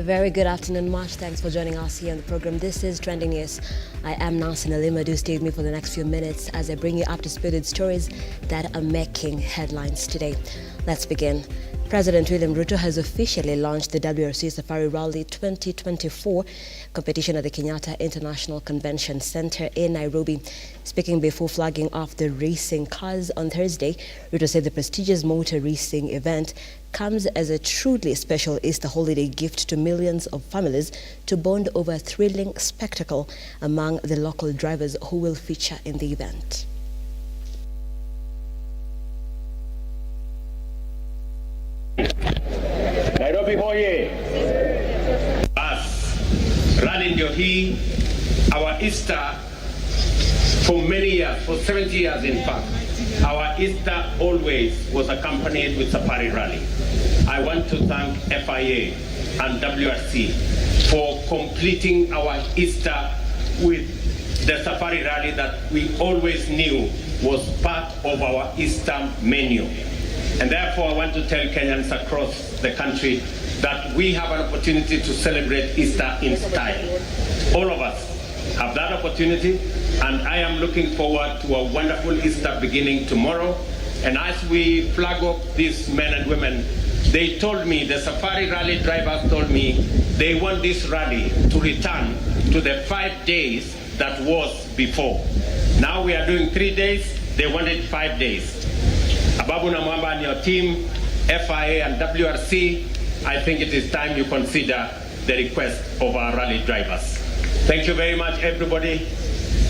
very good afternoon, March. Thanks for joining us here on the program. This is Trending News. I am Nancy Nalima. Do stay with me for the next few minutes as I bring you up to speed with stories that are making headlines today. Let's begin. President William RUTO has officially launched the WRC Safari Rally 2024 competition at the Kenyatta International Convention Center in Nairobi. Speaking before flagging off the racing cars on Thursday, RUTO said the prestigious motor racing event comes as a truly special Easter holiday gift to millions of families to bond over a thrilling spectacle among the local drivers who will feature in the event. Nairobi hoye! Rally ndio hii, our Easter for many years, for 70 years in fact, our Easter always was accompanied with Safari Rally. I want to thank FIA and WRC for completing our Easter with the Safari Rally that we always knew was part of our Easter menu. And therefore, I want to tell Kenyans across the country that we have an opportunity to celebrate Easter in style. All of us have that opportunity, and I am looking forward to a wonderful Easter beginning tomorrow. And as we flag up these men and women, they told me, the Safari Rally drivers told me, they want this rally to return to the 5 days that was before. Now we are doing 3 days, they wanted 5 days. Ababu na Mwamba and your team, FIA and WRC, I think it is time you consider the request of our rally drivers. Thank you very much, everybody.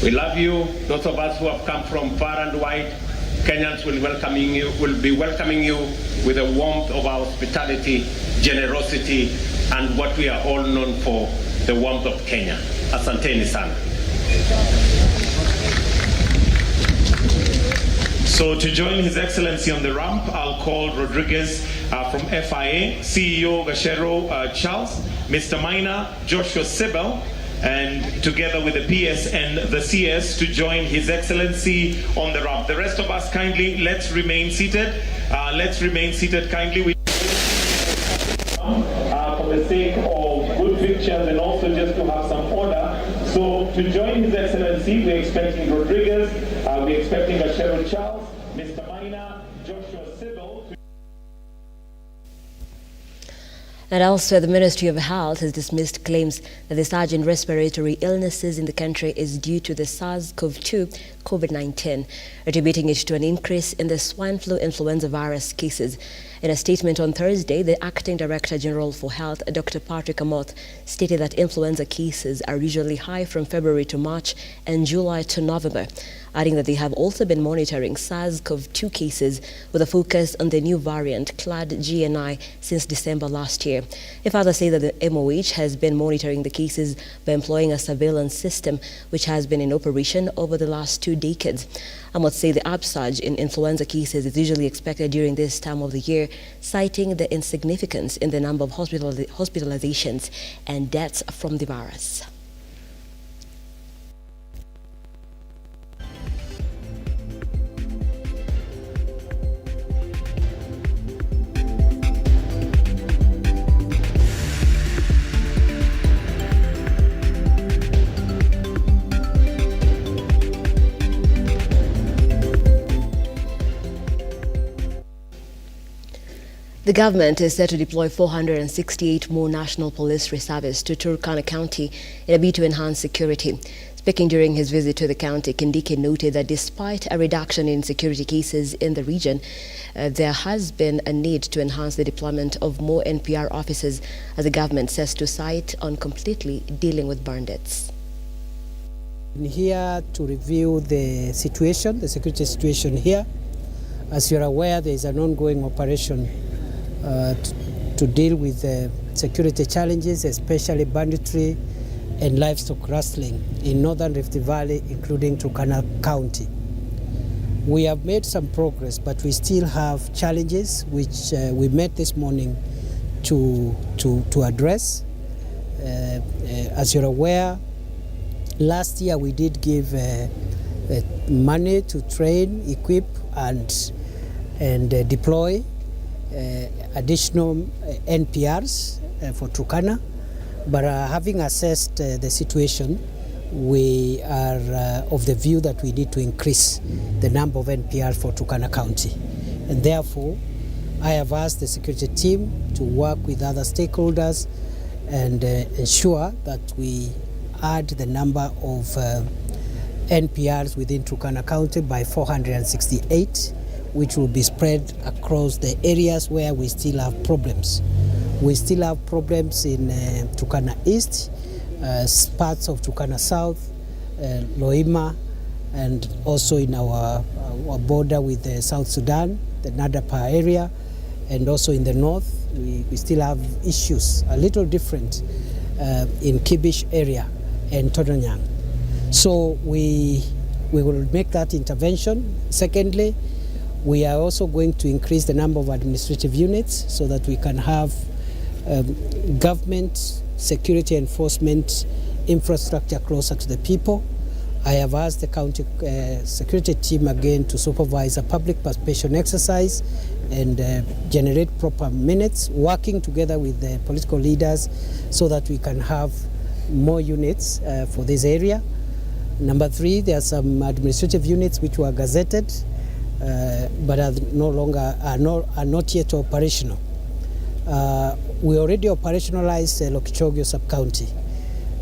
We love you. Those of us who have come from far and wide, Kenyans will be welcoming you with the warmth of our hospitality, generosity, and what we are all known for, the warmth of Kenya. Asanteni sana. So to join His Excellency on the ramp, I'll call Rodriguez from FIA, CEO Gashero Charles, Mr. Maina, Joshua Sibel, and together with the PS and the CS to join His Excellency on the ramp. The rest of us kindly, let's remain seated. Let's remain seated kindly. For the sake of good pictures and also just to have some order. So to join His Excellency, we're expecting Rodriguez, we're expecting Gashero Charles, Mr. Maina, Joshua Sibel. And elsewhere, the Ministry of Health has dismissed claims that the surge in respiratory illnesses in the country is due to the SARS-CoV-2 COVID-19, attributing it to an increase in the swine flu influenza virus cases. In a statement on Thursday, the Acting Director General for Health, Dr. Patrick Amoth, stated that influenza cases are usually high from February to March and July to November, adding that they have also been monitoring SARS-CoV-2 cases with a focus on the new variant, clade GNI, since December last year. He further said that the MOH has been monitoring the cases by employing a surveillance system which has been in operation over the last 2 decades. Amoth said the upsurge in influenza cases is usually expected during this time of the year, citing the insignificance in the number of hospitalizations and deaths from the virus. The government is set to deploy 468 more National Police Reservists to Turkana County in a bid to enhance security. Speaking during his visit to the county, Kindiki noted that despite a reduction in security cases in the region, there has been a need to enhance the deployment of more NPR officers as the government sets to sight on completely dealing with bandits. I'm here to review the situation, the security situation here. As you're aware, there is an ongoing operation to deal with security challenges, especially banditry and livestock rustling in northern Rift Valley, including Turkana County. We have made some progress, but we still have challenges which we met this morning to address. As you're aware, last year we did give money to train, equip, and deploy additional NPRs for Turkana, But having assessed the situation, we are of the view that we need to increase the number of NPR for Turkana County. And therefore, I have asked the security team to work with other stakeholders and ensure that we add the number of NPRs within Turkana County by 468, which will be spread across the areas where we still have problems. We still have problems in Turkana East, parts of Turkana South, Loima, and also in our border with South Sudan, the Nadapa area, and also in the north. We still have issues, a little different in Kibish area and Todonyang. So we will make that intervention. Secondly, we are also going to increase the number of administrative units so that we can have government security enforcement infrastructure closer to the people. I have asked the county security team again to supervise a public participation exercise and generate proper minutes, working together with the political leaders so that we can have more units for this area. Number 3, there are some administrative units which were gazetted but are not yet operational. We already operationalized Lookuptv sub-county.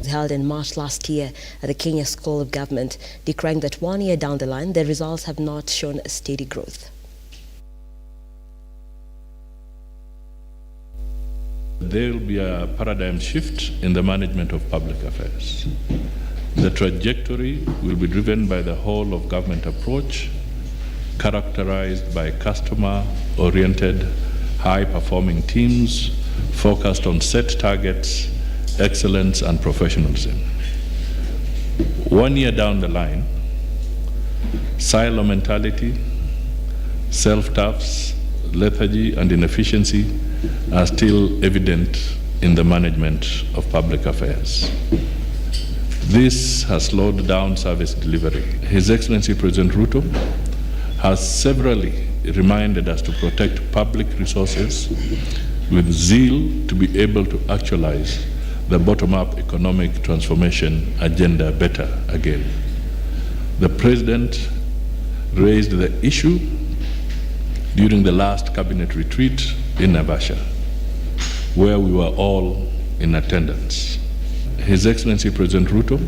Held in March last year at the Kenya School of Government, declaring that 1 year down the line, the results have not shown a steady growth. There will be a paradigm shift in the management of public affairs. The trajectory will be driven by the whole of government approach, characterized by customer-oriented, high-performing teams focused on set targets, excellence, and professionalism. 1 year down the line, silo mentality, self-tafs, lethargy, and inefficiency are still evident in the management of public affairs. This has slowed down service delivery. His Excellency President RUTO has severally reminded us to protect public resources with zeal to be able to actualize the bottom-up economic transformation agenda better again. The President raised the issue during the last cabinet retreat in Naivasha, where we were all in attendance. His Excellency President RUTO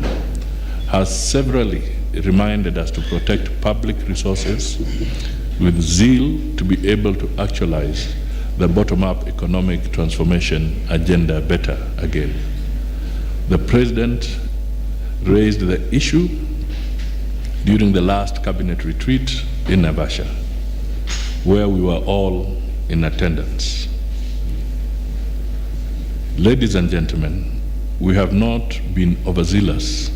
has severally reminded us to protect public resources with zeal to be able to actualize the bottom-up economic transformation agenda better again. The President raised the issue during the last cabinet retreat in Naivasha, where we were all in attendance. Ladies and gentlemen, we have not been overzealous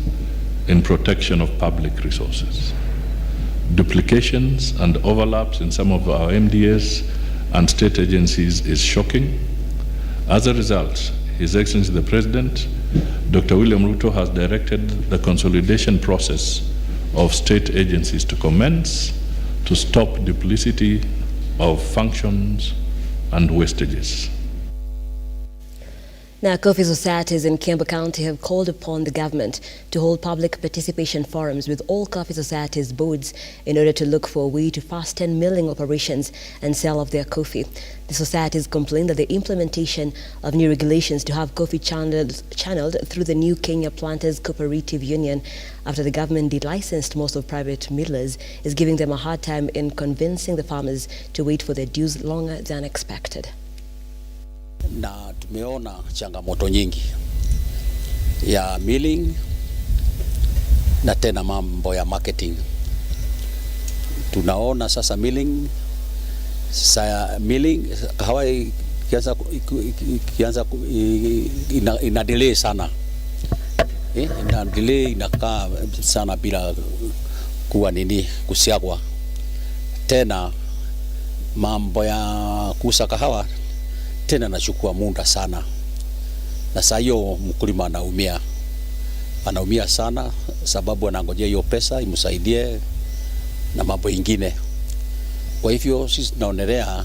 in protection of public resources. Duplications and overlaps in some of our MDAs and state agencies is shocking. As a result, His Excellency the President, Dr. William Ruto, has directed the consolidation process of state agencies to commence to stop duplicity of functions and wastages. Now, coffee societies in Kiambu County have called upon the government to hold public participation forums with all coffee societies boards in order to look for a way to fasten milling operations and sale of their coffee. The societies complain that the implementation of new regulations to have coffee channeled through the new Kenya Planters Cooperative Union after the government delicensed most of private millers is giving them a hard time in convincing the farmers to wait for their dues longer than expected. Na tumeona changamoto nyingi ya milling na tena mambo ya marketing. Tunaona sasa milling kahawa kianza ina delay sana. Ina delay, inakaa sana bila kuwa kusiagwa. Tena mambo ya kuuza kahawa tena nachukua muda sana, na saa hiyo mkulima anaumia sana, sababu anangojea hiyo pesa imsaidie na mambo ingine. Kwa hivyo sisi tunaonelea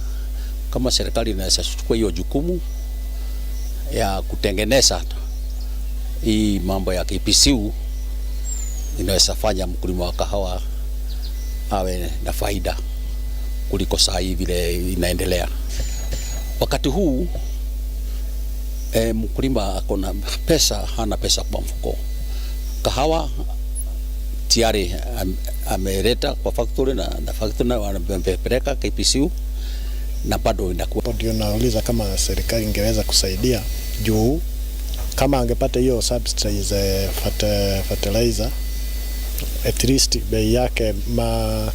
kama serikali inaweza kuchukua hiyo jukumu ya kutengeneza hii mambo ya KPCU inaweza fanya mkulima wa kahawa awe na faida kuliko saa hii vile inaendelea. Wakati huu mkulima akona pesa, hana pesa kwa mfuko. Kahawa tayari ameleta kwa factory na factory wanapeleka KPCU na bado inakuwa. Ndio nauliza kama serikali ingeweza kusaidia juu kama angepata hiyo subsidize fertilizer, at least bei yake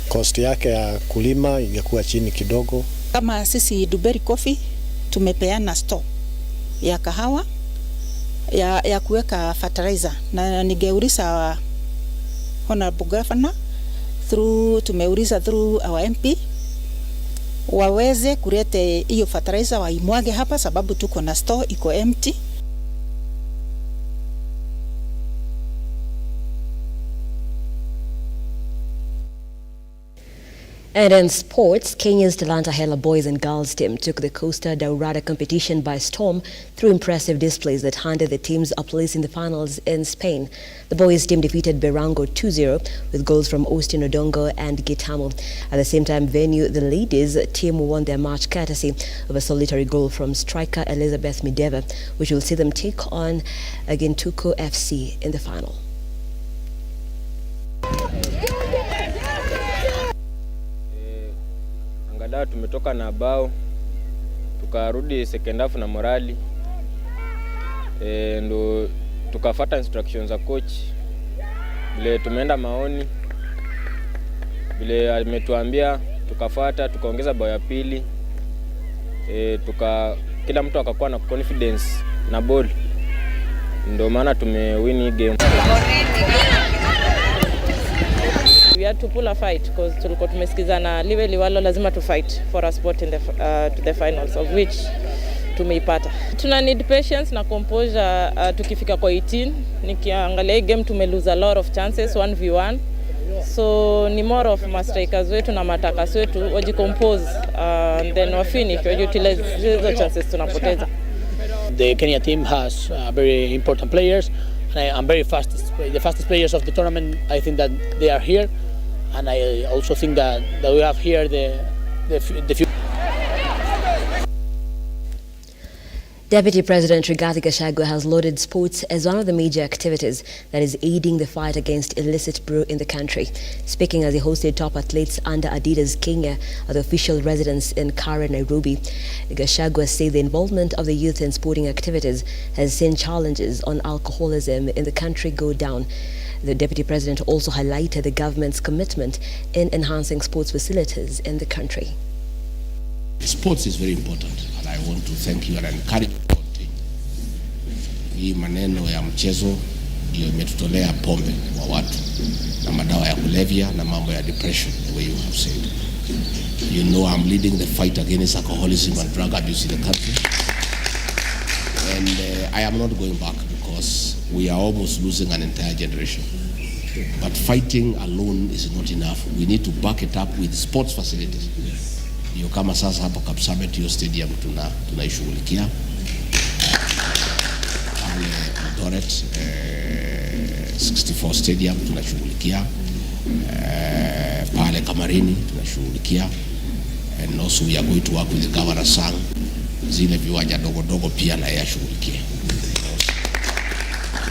cost yake ya kulima ingekuwa chini kidogo. Kama sisi Dubery Coffee tumepeana store ya kahawa ya kuweka fertilizer, na ningeuliza Honorable Governor tumeuliza through our MP waweze kulete hiyo fertilizer waimwage hapa, sababu tuko na store iko empty. And in sports, Kenya's Talanta Hela boys and girls team took the Costa Daurada competition by storm through impressive displays that handed the teams a place in the finals in Spain. The boys team defeated Berango 2-0 with goals from Austin Odongo and Gitamo. At the same time, venue the ladies team won their match courtesy of a solitary goal from striker Elizabeth Mideva, which will see them take on again Tuko FC in the final. Tumetoka na bao tukarudi second half na morali ndo tukafuata instructions za coach vile tumeenda maoni vile ametuambia tukafuata, tukaongeza bao ya pili kila mtu akakuwa na confidence na ball, ndo maana tumewin game. We had to pull a fight because tulikuwa tumesikizana liwe liwalo lazima to fight for a spot in the to the finals, of which tumeipata. Tuna need patience na composure tukifika kwa 18. Nikiangalia game tumelose a lot of chances 1v1, so ni more of strikers wetu na matakas wetu wajicompose then wa finish utilize hizo chances tunapoteza. The Kenya team has very important players, and I'm very the fastest players of the tournament. I think that they are here, and I also think that we have here the future. Deputy President Rigathi Gachagua has lauded sports as one of the major activities that is aiding the fight against illicit brew in the country. Speaking as he hosted top athletes under Adidas Kenya at the official residence in Karen, Nairobi, Gachagua said the involvement of the youth in sporting activities has seen challenges on alcoholism in the country go down. The Deputy President also highlighted the government's commitment in enhancing sports facilities in the country. Sports is very important, and I want to thank you and encourage you to continue. Hii maneno ya mchezo ndio imetutolea pombe wa watu na madawa ya kulevya na mambo ya depression, the way you have said. You know I'm leading the fight against alcoholism and drug abuse in the country. And I am not going back because we are almost losing an entire generation. But fighting alone is not enough. We need to back it up with sports facilities. Hiyo kama sasa hapo Kapsabet hiyo stadium tunaishughulikia. Pale Eldoret 64 stadium tunashughulikia. Pale Kamarini tunashughulikia. And also we are going to work with the Governor Sang. Zile viwanja dogo dogo pia na yashughulikia.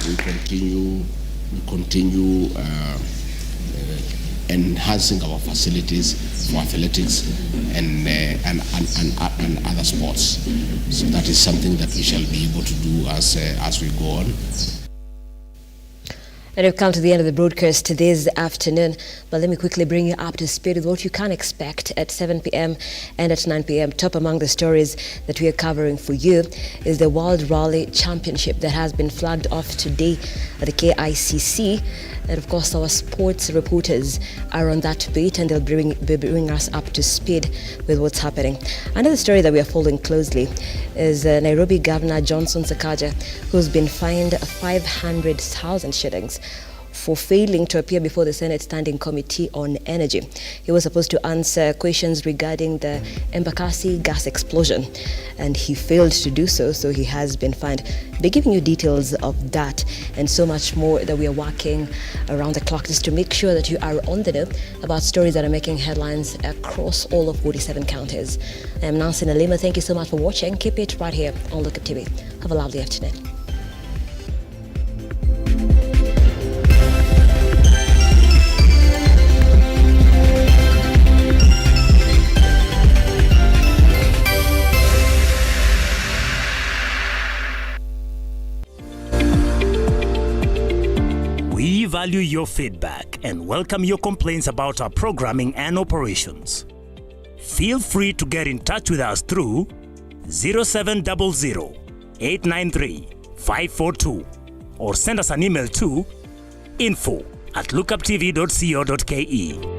We continue enhancing our facilities for athletics and other sports. So that is something that we shall be able to do as we go on. And we've come to the end of the broadcast this afternoon, but let me quickly bring you up to speed with what you can expect at 7 p.m. and at 9 p.m. Top among the stories that we are covering for you is the World Rally Championship that has been flagged off today at the KICC. And of course, our sports reporters are on that beat, and they'll be bringing us up to speed with what's happening. Another story that we are following closely is Nairobi Governor Johnson Sakaja, who's been fined 500,000 shillings for failing to appear before the Senate Standing Committee on Energy. He was supposed to answer questions regarding the Embakasi gas explosion, and he failed to do so, so he has been fined. Be giving you details of that and so much more that we are working around the clock just to make sure that you are on the know about stories that are making headlines across all of 47 counties. I am Nancy Nalima. Thank you so much for watching. Keep it right here on Lookuptv. Have a lovely afternoon. We value your feedback and welcome your complaints about our programming and operations. Feel free to get in touch with us through 0700 893 542 or send us an email to info@lookuptv.co.ke.